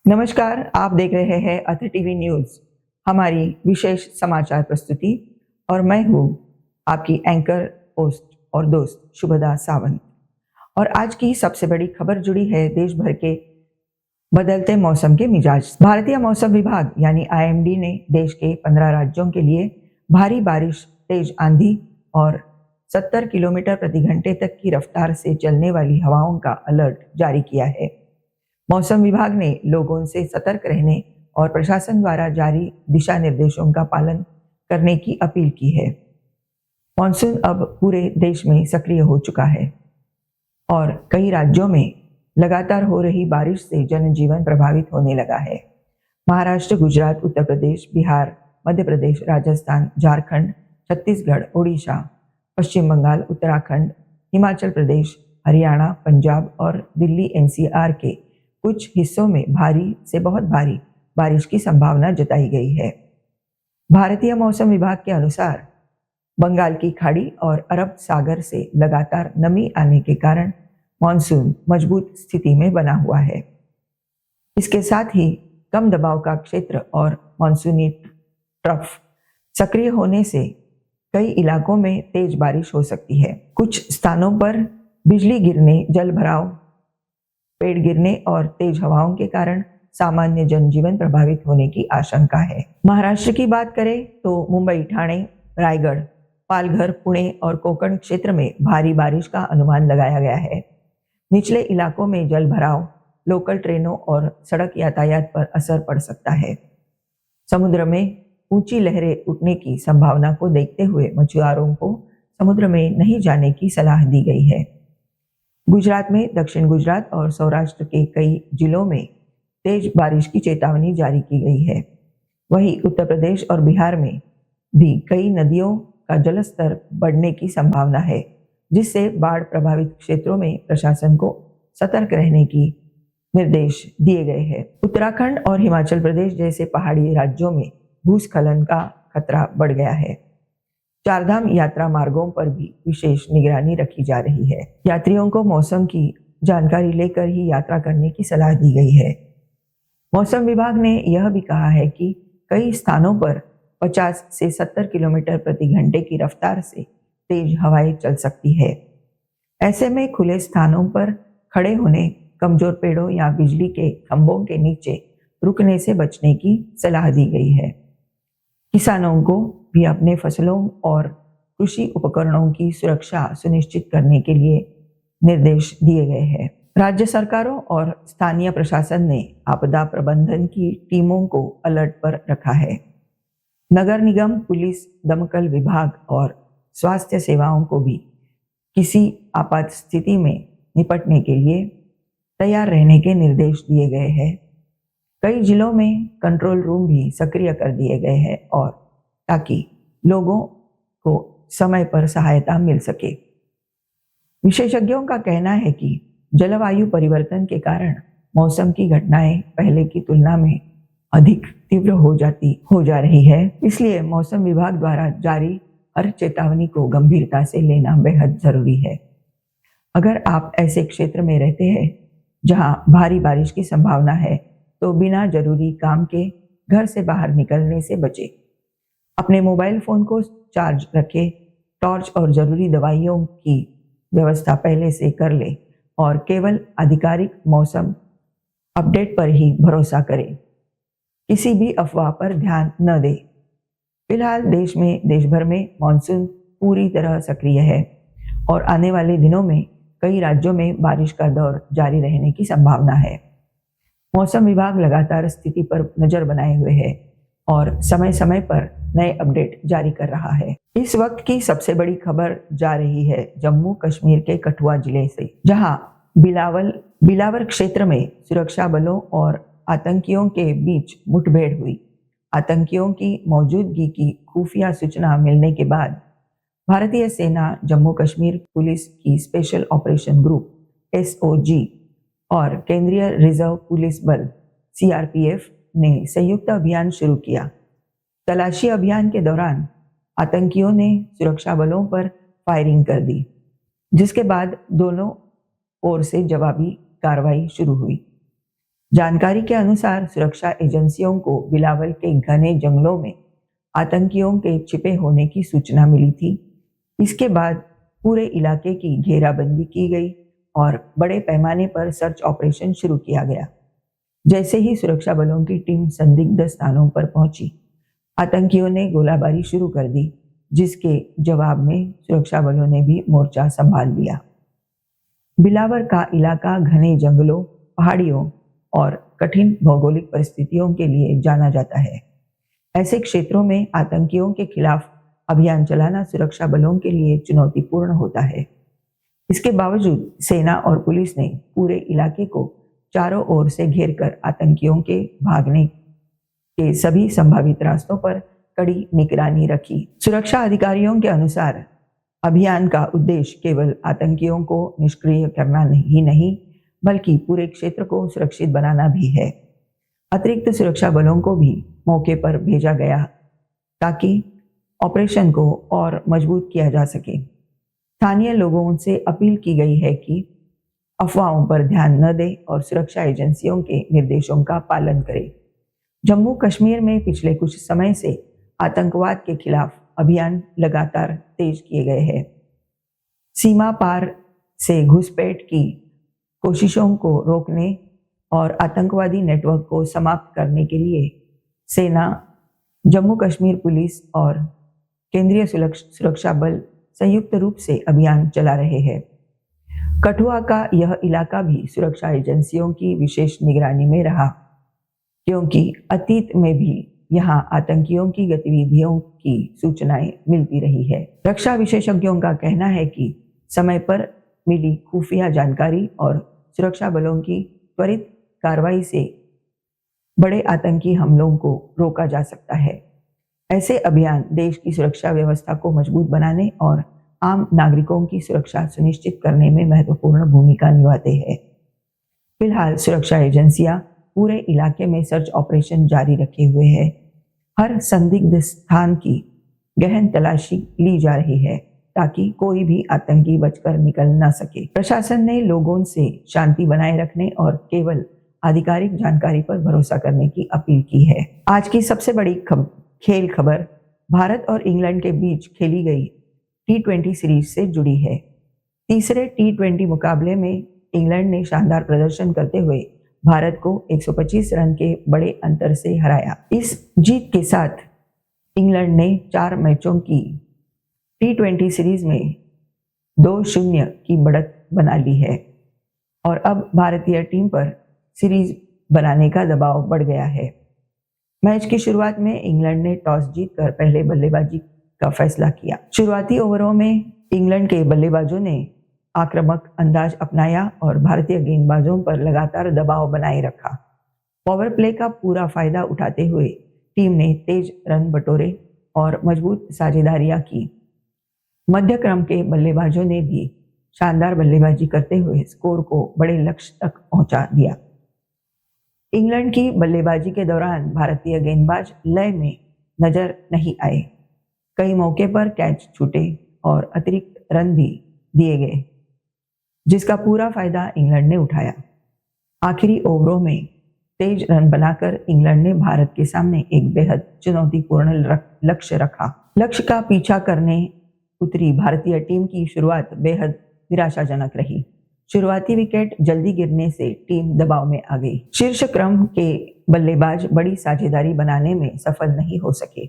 नमस्कार, आप देख रहे हैं अथ टीवी न्यूज़, हमारी विशेष समाचार प्रस्तुति। और मैं हूँ आपकी एंकर, होस्ट और दोस्त शुभदा सावंत। और आज की सबसे बड़ी खबर जुड़ी है देश भर के बदलते मौसम के मिजाज। भारतीय मौसम विभाग यानी आईएमडी ने देश के 15 राज्यों के लिए भारी बारिश, तेज आंधी और 70 किलोमीटर प्रति घंटे तक की रफ्तार से चलने वाली हवाओं का अलर्ट जारी किया है। मौसम विभाग ने लोगों से सतर्क रहने और प्रशासन द्वारा जारी दिशा निर्देशों का पालन करने की अपील की है। मॉनसून अब पूरे देश में सक्रिय हो चुका है और कई राज्यों में लगातार हो रही बारिश से जनजीवन प्रभावित होने लगा है। महाराष्ट्र, गुजरात, उत्तर प्रदेश, बिहार, मध्य प्रदेश, राजस्थान, झारखंड, छत्तीसगढ़, ओडिशा, पश्चिम बंगाल, उत्तराखंड, हिमाचल प्रदेश, हरियाणा, पंजाब और दिल्ली एनसीआर के कुछ हिस्सों में भारी से बहुत भारी बारिश की संभावना जताई गई है। भारतीय मौसम विभाग के अनुसार बंगाल की खाड़ी और अरब सागर से लगातार नमी आने के कारण मॉनसून मजबूत स्थिति में बना हुआ है। इसके साथ ही कम दबाव का क्षेत्र और मॉनसूनी ट्रफ सक्रिय होने से कई इलाकों में तेज बारिश हो सकती है। कुछ स्थानों पर बिजली गिरने, जल भराव, पेड़ गिरने और तेज हवाओं के कारण सामान्य जनजीवन प्रभावित होने की आशंका है। महाराष्ट्र की बात करें तो मुंबई, ठाणे, रायगढ़, पालघर, पुणे और कोकण क्षेत्र में भारी बारिश का अनुमान लगाया गया है। निचले इलाकों में जल भराव, लोकल ट्रेनों और सड़क यातायात पर असर पड़ सकता है। समुद्र में ऊंची लहरें उठने की संभावना को देखते हुए मछुआरों को समुद्र में नहीं जाने की सलाह दी गई है। गुजरात में, दक्षिण गुजरात और सौराष्ट्र के कई जिलों में तेज बारिश की चेतावनी जारी की गई है। वहीं उत्तर प्रदेश और बिहार में भी कई नदियों का जलस्तर बढ़ने की संभावना है, जिससे बाढ़ प्रभावित क्षेत्रों में प्रशासन को सतर्क रहने की निर्देश दिए गए हैं। उत्तराखंड और हिमाचल प्रदेश जैसे पहाड़ी राज्यों में भूस्खलन का खतरा बढ़ गया है। चारधाम यात्रा मार्गों पर भी विशेष निगरानी रखी जा रही है। यात्रियों को मौसम की जानकारी लेकर ही यात्रा करने की सलाह दी गई है। मौसम विभाग ने यह भी कहा है कि कई स्थानों पर 50 से 70 किलोमीटर प्रति घंटे की रफ्तार से तेज हवाएं चल सकती है। ऐसे में खुले स्थानों पर खड़े होने, कमजोर पेड़ों या बिजली के खंभों के नीचे रुकने से बचने की सलाह दी गई है। किसानों को भी अपने फसलों और कृषि उपकरणों की सुरक्षा सुनिश्चित करने के लिए निर्देश दिए गए हैं। राज्य सरकारों और स्थानीय प्रशासन ने आपदा प्रबंधन की टीमों को अलर्ट पर रखा है। नगर निगम, पुलिस, दमकल विभाग और स्वास्थ्य सेवाओं को भी किसी आपात स्थिति में निपटने के लिए तैयार रहने के निर्देश दिए गए हैं। कई जिलों में कंट्रोल रूम भी सक्रिय कर दिए गए हैं और ताकि लोगों को समय पर सहायता मिल सके। विशेषज्ञों का कहना है कि जलवायु परिवर्तन के कारण मौसम की घटनाएं पहले की तुलना में अधिक तीव्र हो जा रही है। इसलिए मौसम विभाग द्वारा जारी हर चेतावनी को गंभीरता से लेना बेहद जरूरी है। अगर आप ऐसे क्षेत्र में रहते हैं जहां भारी बारिश की संभावना है तो बिना जरूरी काम के घर से बाहर निकलने से बचें। अपने मोबाइल फोन को चार्ज रखें, टॉर्च और जरूरी दवाइयों की व्यवस्था पहले से कर लें और केवल आधिकारिक मौसम अपडेट पर ही भरोसा करें। किसी भी अफवाह पर ध्यान न दें। फिलहाल देश भर में मॉनसून पूरी तरह सक्रिय है और आने वाले दिनों में कई राज्यों में बारिश का दौर जारी रहने की संभावना है। मौसम विभाग लगातार स्थिति पर नजर बनाए हुए है और समय समय पर नए अपडेट जारी कर रहा है। इस वक्त की सबसे बड़ी खबर जा रही है जम्मू कश्मीर के कठुआ जिले से, जहां बिलावर क्षेत्र में सुरक्षा बलों और आतंकियों के बीच मुठभेड़ हुई। आतंकियों की मौजूदगी की खुफिया सूचना मिलने के बाद भारतीय सेना, जम्मू कश्मीर पुलिस की स्पेशल ऑपरेशन ग्रुप एसओजी और केंद्रीय रिजर्व पुलिस बल सीआरपीएफ ने संयुक्त अभियान शुरू किया। तलाशी अभियान के दौरान आतंकियों ने सुरक्षा बलों पर फायरिंग कर दी, जिसके बाद दोनों ओर से जवाबी कार्रवाई शुरू हुई। जानकारी के अनुसार सुरक्षा एजेंसियों को बिलावल के घने जंगलों में आतंकियों के छिपे होने की सूचना मिली थी। इसके बाद पूरे इलाके की घेराबंदी की गई और बड़े पैमाने पर सर्च ऑपरेशन शुरू किया गया। जैसे ही सुरक्षा बलों की टीम संदिग्ध स्थानों पर पहुंची, आतंकियों ने गोलाबारी शुरू कर दी, जिसके जवाब में सुरक्षा बलों ने भी मोर्चा संभाल लिया। बिलावर का इलाका घने जंगलों, पहाड़ियों और कठिन भौगोलिक परिस्थितियों के लिए जाना जाता है। ऐसे क्षेत्रों में आतंकियों के खिलाफ अभियान चलाना सुरक्षा बलों के लिए चुनौतीपूर्ण होता है। इसके बावजूद सेना और पुलिस ने पूरे इलाके को चारों ओर से घेरकर आतंकियों के भागने के सभी संभावित रास्तों पर कड़ी निगरानी रखी। सुरक्षा अधिकारियों के अनुसार अभियान का उद्देश्य केवल आतंकियों को निष्क्रिय करना ही नहीं, बल्कि पूरे क्षेत्र को सुरक्षित बनाना भी है। अतिरिक्त सुरक्षा बलों को भी मौके पर भेजा गया ताकि ऑपरेशन को और मजबूत किया जा सके। स्थानीय लोगों से अपील की गई है कि अफवाहों पर ध्यान न दें और सुरक्षा एजेंसियों के निर्देशों का पालन करें। जम्मू कश्मीर में पिछले कुछ समय से आतंकवाद के खिलाफ अभियान लगातार तेज किए गए हैं। सीमा पार से घुसपैठ की कोशिशों को रोकने और आतंकवादी नेटवर्क को समाप्त करने के लिए सेना, जम्मू कश्मीर पुलिस और केंद्रीय सुरक्षा बल संयुक्त रूप से अभियान चला रहे हैं। कठुआ का यह इलाका भी सुरक्षा एजेंसियों की विशेष निगरानी में रहा, क्योंकि अतीत में भी यहाँ आतंकियों की गतिविधियों की सूचनाएं मिलती रही है। रक्षा विशेषज्ञों का कहना है कि समय पर मिली खुफिया जानकारी और सुरक्षा बलों की त्वरित कार्रवाई से बड़े आतंकी हमलों को रोका जा सकता है। ऐसे अभियान देश की सुरक्षा व्यवस्था को मजबूत बनाने और आम नागरिकों की सुरक्षा सुनिश्चित करने में महत्वपूर्ण भूमिका निभाते हैं। फिलहाल सुरक्षा एजेंसियां पूरे इलाके में सर्च ऑपरेशन जारी रखे हुए हैं। हर संदिग्ध स्थान की गहन तलाशी ली जा रही है ताकि कोई भी आतंकी बचकर निकल न सके। प्रशासन ने लोगों से शांति बनाए रखने और केवल आधिकारिक जानकारी पर भरोसा करने की अपील की है। आज की सबसे बड़ी खेल खबर भारत और इंग्लैंड के बीच खेली गई T20 सीरीज से जुड़ी है। तीसरे T20 मुकाबले में इंग्लैंड ने शानदार प्रदर्शन करते हुए भारत को 125 रन के बड़े अंतर से हराया। इस जीत के साथ इंग्लैंड ने 4 मैचों की T20 सीरीज में 2-0 की बढ़त बना ली है और अब भारतीय टीम पर सीरीज बनाने का दबाव बढ़ गया है। मैच की शुरुआत में इंग्लैंड ने टॉस जीतकर पहले बल्लेबाजी का फैसला किया। शुरुआती ओवरों में इंग्लैंड के बल्लेबाजों ने आक्रामक अंदाज अपनाया और भारतीय गेंदबाजों पर लगातार दबाव बनाए रखा। पावर प्ले का पूरा फायदा उठाते हुए टीम ने तेज रन बटोरे और मजबूत साझेदारियां की। मध्य क्रम के बल्लेबाजों ने भी शानदार बल्लेबाजी करते हुए स्कोर को बड़े लक्ष्य तक पहुंचा दिया। इंग्लैंड की बल्लेबाजी के दौरान भारतीय गेंदबाज लय में नजर नहीं आए। कई मौके पर कैच छूटे और अतिरिक्त रन भी दिए गए, जिसका पूरा फायदा इंग्लैंड ने उठाया। आखिरी ओवरों में तेज रन बनाकर इंग्लैंड ने भारत के सामने एक बेहद चुनौतीपूर्ण लक्ष्य रखा। लक्ष्य का पीछा करने उतरी भारतीय टीम की शुरुआत बेहद निराशाजनक रही। शुरुआती विकेट जल्दी गिरने से टीम दबाव में आ गई। शीर्ष क्रम के बल्लेबाज बड़ी साझेदारी बनाने में सफल नहीं हो सके।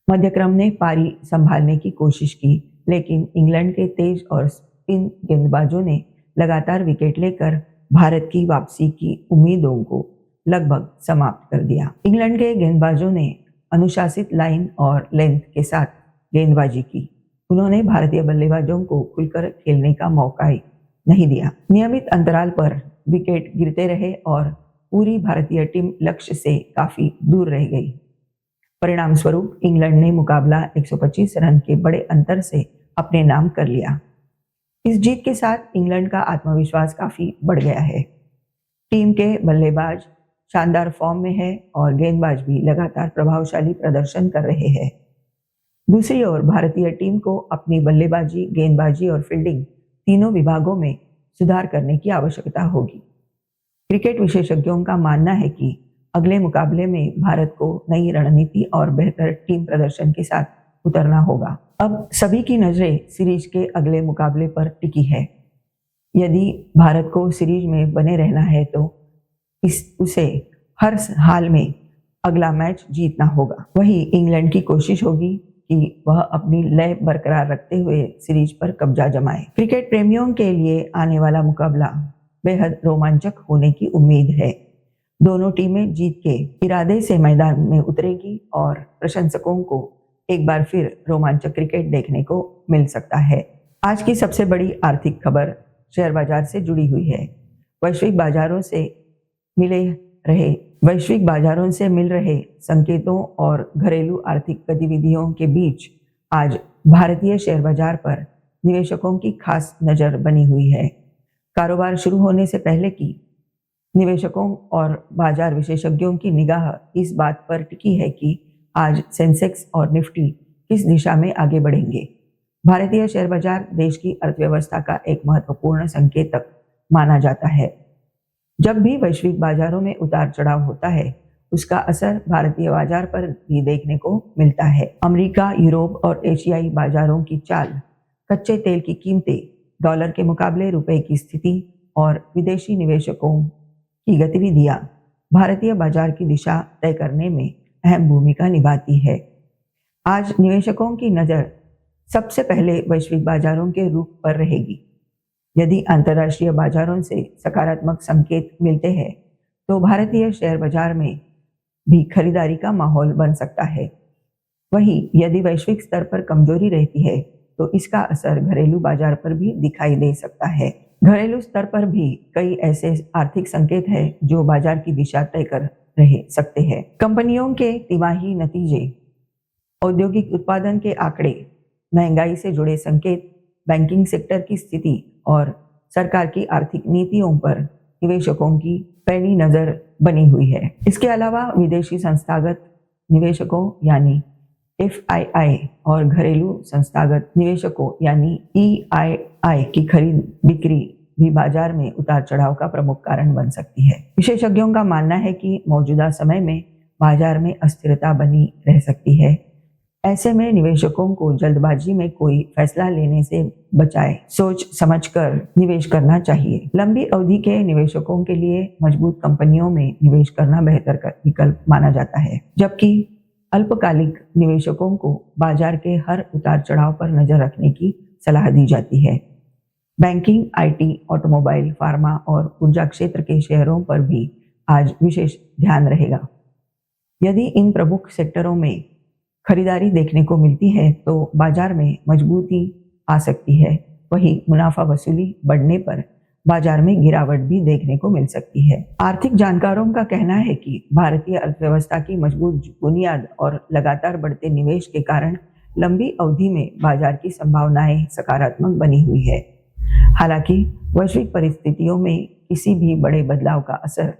मध्य क्रम ने पारी संभालने की कोशिश की, लेकिन इंग्लैंड के तेज और स्पिन गेंदबाजों ने लगातार विकेट लेकर भारत की वापसी की उम्मीदों को लगभग समाप्त कर दिया। इंग्लैंड के गेंदबाजों ने अनुशासित लाइन और लेंथ के साथ गेंदबाजी की। उन्होंने भारतीय बल्लेबाजों को खुलकर खेलने का मौका ही नहीं दिया। नियमित अंतराल पर विकेट गिरते रहे और पूरी भारतीय टीम लक्ष्य से काफी दूर रह गई। परिणाम स्वरूप इंग्लैंड ने मुकाबला 125 रन के बड़े अंतर से अपने नाम कर लिया। इस जीत के साथ इंग्लैंड का आत्मविश्वास काफी बढ़ गया है। टीम के बल्लेबाज शानदार फॉर्म में है और गेंदबाज भी लगातार प्रभावशाली प्रदर्शन कर रहे हैं। दूसरी ओर भारतीय टीम को अपनी बल्लेबाजी, गेंदबाजी और फील्डिंग तीनों विभागों में सुधार करने की आवश्यकता होगी। क्रिकेट विशेषज्ञों का मानना है कि अगले मुकाबले में भारत को नई रणनीति और बेहतर टीम प्रदर्शन के साथ उतरना होगा। अब सभी की नजरें सीरीज के अगले मुकाबले पर टिकी है। यदि भारत को सीरीज में बने रहना है तो उसे हर हाल में अगला मैच जीतना होगा। वही इंग्लैंड की कोशिश होगी कि वह अपनी लय बरकरार रखते हुए सीरीज पर कब्जा जमाए। क्रिकेट प्रेमियों के लिए आने वाला मुकाबला बेहद रोमांचक होने की उम्मीद है। दोनों टीमें जीत के इरादे से मैदान में उतरेगी और प्रशंसकों को एक बार फिर रोमांचक क्रिकेट देखने को मिल सकता है। आज की सबसे बड़ी आर्थिक खबर शेयर बाजार से जुड़ी हुई है। वैश्विक बाजारों से मिल रहे संकेतों और घरेलू आर्थिक गतिविधियों के बीच आज भारतीय शेयर बाजार पर निवेशकों की खास नजर बनी हुई है। कारोबार शुरू होने से पहले की निवेशकों और बाजार विशेषज्ञों की निगाह इस बात पर टिकी है कि आज सेंसेक्स और निफ्टी किस दिशा में आगे बढ़ेंगे। भारतीय शेयर बाजार देश की अर्थव्यवस्था का एक महत्वपूर्ण संकेतक माना जाता है। जब भी वैश्विक बाजारों में उतार चढ़ाव होता है, उसका असर भारतीय बाजार पर भी देखने को मिलता है। अमेरिका, यूरोप और एशियाई बाजारों की चाल, कच्चे तेल की कीमतें, डॉलर के मुकाबले रुपए की स्थिति और विदेशी निवेशकों की गतिविधियां भारतीय बाजार की दिशा तय करने में अहम भूमिका निभाती है। आज निवेशकों की नज़र सबसे पहले वैश्विक बाजारों के रूप पर रहेगी। यदि अंतर्राष्ट्रीय बाजारों से सकारात्मक संकेत मिलते हैं तो भारतीय शेयर बाजार में भी खरीदारी का माहौल बन सकता है। वहीं यदि वैश्विक स्तर पर कमजोरी रहती है तो इसका असर घरेलू बाजार पर भी दिखाई दे सकता है। घरेलू स्तर पर भी कई ऐसे आर्थिक संकेत हैं जो बाजार की दिशा तय कर रह सकते हैं। कंपनियों के तिमाही नतीजे, औद्योगिक उत्पादन के आंकड़े, महंगाई से जुड़े संकेत, बैंकिंग सेक्टर की स्थिति और सरकार की आर्थिक नीतियों पर निवेशकों की पैनी नजर बनी हुई है। इसके अलावा विदेशी संस्थागत निवेशकों यानी FII और घरेलू संस्थागत निवेशकों यानी EII की खरीद बिक्री भी बाजार में उतार चढ़ाव का प्रमुख कारण बन सकती है। विशेषज्ञों का मानना है कि मौजूदा समय में बाजार में अस्थिरता बनी रह सकती है। ऐसे में निवेशकों को जल्दबाजी में कोई फैसला लेने से बचाए सोच समझकर निवेश करना चाहिए। लंबी अवधि के निवेशकों के लिए मजबूत कंपनियों में निवेश करना बेहतर विकल्प माना जाता है, जबकि अल्पकालिक निवेशकों को बाजार के हर उतार चढ़ाव पर नजर रखने की सलाह दी जाती है। बैंकिंग, IT, ऑटोमोबाइल, फार्मा और ऊर्जा क्षेत्र के शेयरों पर भी आज विशेष ध्यान रहेगा। यदि इन प्रमुख सेक्टरों में खरीदारी देखने को मिलती है तो बाजार में मजबूती आ सकती है। वहीं मुनाफा वसूली बढ़ने पर बाजार में गिरावट भी देखने को मिल सकती है। आर्थिक जानकारों का कहना है कि भारतीय अर्थव्यवस्था की मजबूत बुनियाद और लगातार बढ़ते निवेश के कारण लंबी अवधि में बाजार की संभावनाएं सकारात्मक बनी हुई है। हालांकि वैश्विक परिस्थितियों में किसी भी बड़े बदलाव का असर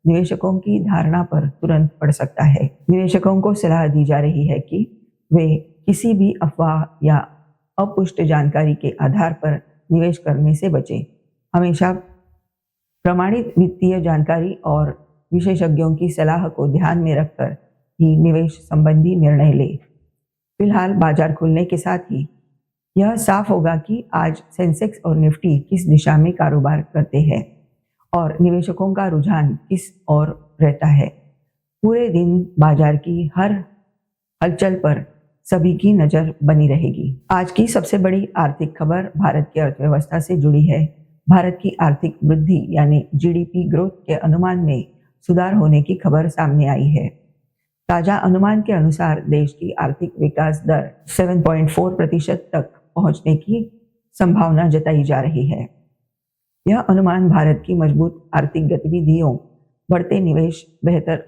निवेशकों की धारणा पर तुरंत पड़ सकता है। निवेशकों को सलाह दी जा रही है कि वे किसी भी अफवाह या अपुष्ट जानकारी के आधार पर निवेश करने से बचें। हमेशा प्रमाणित वित्तीय जानकारी और विशेषज्ञों की सलाह को ध्यान में रखकर ही निवेश संबंधी निर्णय लें। फिलहाल बाजार खुलने के साथ ही यह साफ होगा कि आज सेंसेक्स और निफ्टी किस दिशा में कारोबार करते हैं और निवेशकों का रुझान किस ओर रहता है। पूरे दिन बाजार की हर हलचल पर सभी की नजर बनी रहेगी। आज की सबसे बड़ी आर्थिक खबर भारत की अर्थव्यवस्था से जुड़ी है। भारत की आर्थिक वृद्धि यानी GDP ग्रोथ के अनुमान में सुधार होने की खबर सामने आई है। ताजा अनुमान के अनुसार देश की आर्थिक विकास दर 7.4% तक पहुंचने की संभावना जताई जा रही है। यह अनुमान भारत की मजबूत आर्थिक गतिविधियों, बढ़ते निवेश, बेहतर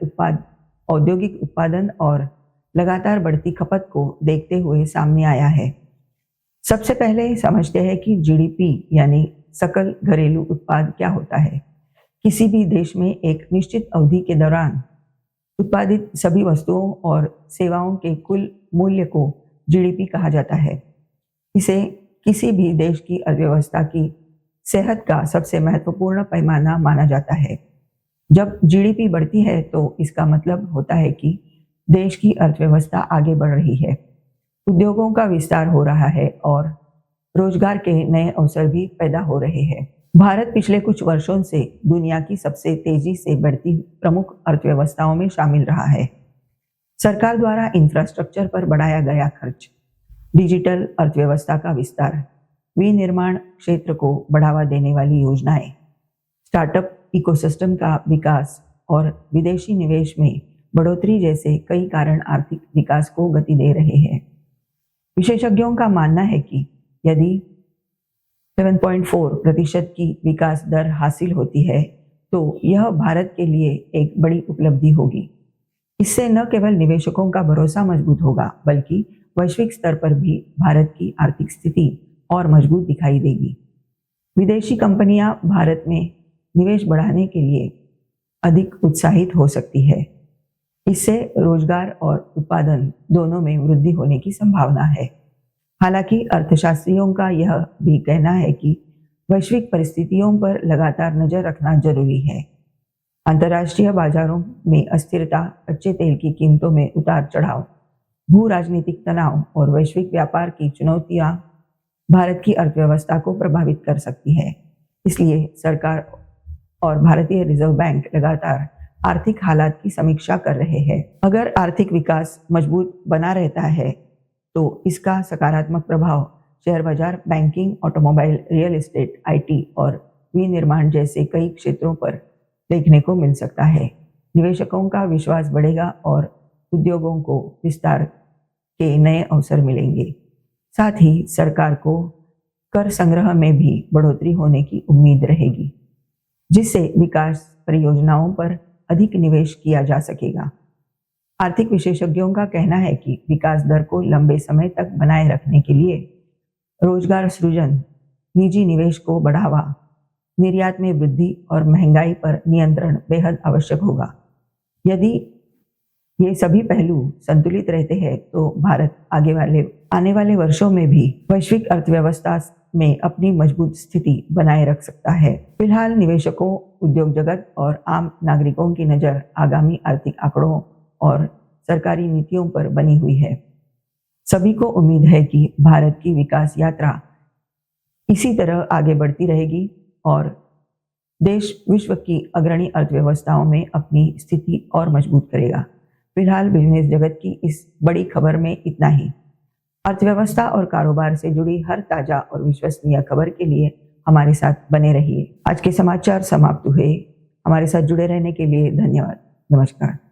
औद्योगिक उत्पादन और लगातार बढ़ती खपत को देखते हुए सामने आया है। सबसे पहले समझते हैं कि GDP यानी सकल घरेलू उत्पाद क्या होता है। किसी भी देश में एक निश्चित अवधि के दौरान उत्पादित सभी वस्तुओं और सेवाओं के कुल मूल्य को GDP कहा जाता है। इसे किसी भी देश की अर्थव्यवस्था की सेहत का सबसे महत्वपूर्ण पैमाना माना जाता है। जब जीडीपी बढ़ती है तो इसका मतलब होता है कि देश की अर्थव्यवस्था आगे बढ़ रही है, उद्योगों का विस्तार हो रहा है और रोजगार के नए अवसर भी पैदा हो रहे हैं। भारत पिछले कुछ वर्षों से दुनिया की सबसे तेजी से बढ़ती प्रमुख अर्थव्यवस्थाओं में शामिल रहा है। सरकार द्वारा इंफ्रास्ट्रक्चर पर बढ़ाया गया खर्च, डिजिटल अर्थव्यवस्था का विस्तार, विनिर्माण क्षेत्र को बढ़ावा देने वाली योजनाएं, स्टार्टअप इकोसिस्टम का विकास और विदेशी निवेश में बढ़ोतरी जैसे कई कारण आर्थिक विकास को गति दे रहे हैं। विशेषज्ञों का मानना है कि यदि 7.4% की विकास दर हासिल होती है तो यह भारत के लिए एक बड़ी उपलब्धि होगी। इससे न केवल निवेशकों का भरोसा मजबूत होगा बल्कि वैश्विक स्तर पर भी भारत की आर्थिक स्थिति और मजबूत दिखाई देगी। विदेशी कंपनियां भारत में निवेश बढ़ाने के लिए अधिक उत्साहित हो सकती है। इससे रोजगार और उत्पादन दोनों में वृद्धि होने की संभावना है। हालांकि अर्थशास्त्रियों का यह भी कहना है कि वैश्विक परिस्थितियों पर लगातार नजर रखना जरूरी है। अंतर्राष्ट्रीय बाजारों में अस्थिरता, कच्चे तेल की कीमतों में उतार चढ़ाव, भू राजनीतिक तनाव और वैश्विक व्यापार की चुनौतियां भारत की अर्थव्यवस्था को प्रभावित कर सकती है। इसलिए सरकार और भारतीय रिजर्व बैंक लगातार आर्थिक हालात की समीक्षा कर रहे हैं। अगर आर्थिक विकास मजबूत बना रहता है तो इसका सकारात्मक प्रभाव शेयर बाजार, banking, automobile, real estate, IT और विनिर्माण जैसे कई क्षेत्रों पर देखने को मिल सकता है। निवेशकों का विश्वास बढ़ेगा और उद्योगों को विस्तार के नए अवसर मिलेंगे। साथ ही सरकार को कर संग्रह में भी बढ़ोतरी होने की उम्मीद रहेगी, जिससे विकास परियोजनाओं पर अधिक निवेश किया जा सकेगा। आर्थिक विशेषज्ञों का कहना है कि विकास दर को लंबे समय तक बनाए रखने के लिए रोजगार सृजन, निजी निवेश को बढ़ावा, निर्यात में वृद्धि और महंगाई पर नियंत्रण बेहद आवश्यक होगा। यदि ये सभी पहलू संतुलित रहते हैं तो भारत आने वाले वर्षों में भी वैश्विक अर्थव्यवस्था में अपनी मजबूत स्थिति बनाए रख सकता है। फिलहाल निवेशकों, उद्योग जगत और आम नागरिकों की नजर आगामी आर्थिक आंकड़ों और सरकारी नीतियों पर बनी हुई है। सभी को उम्मीद है कि भारत की विकास यात्रा इसी तरह आगे बढ़ती रहेगी और देश विश्व की अग्रणी अर्थव्यवस्थाओं में अपनी स्थिति और मजबूत करेगा। फिलहाल बिजनेस जगत की इस बड़ी खबर में इतना ही। अर्थव्यवस्था और कारोबार से जुड़ी हर ताजा और विश्वसनीय खबर के लिए हमारे साथ बने रहिए। आज के समाचार समाप्त हुए। हमारे साथ जुड़े रहने के लिए धन्यवाद। नमस्कार।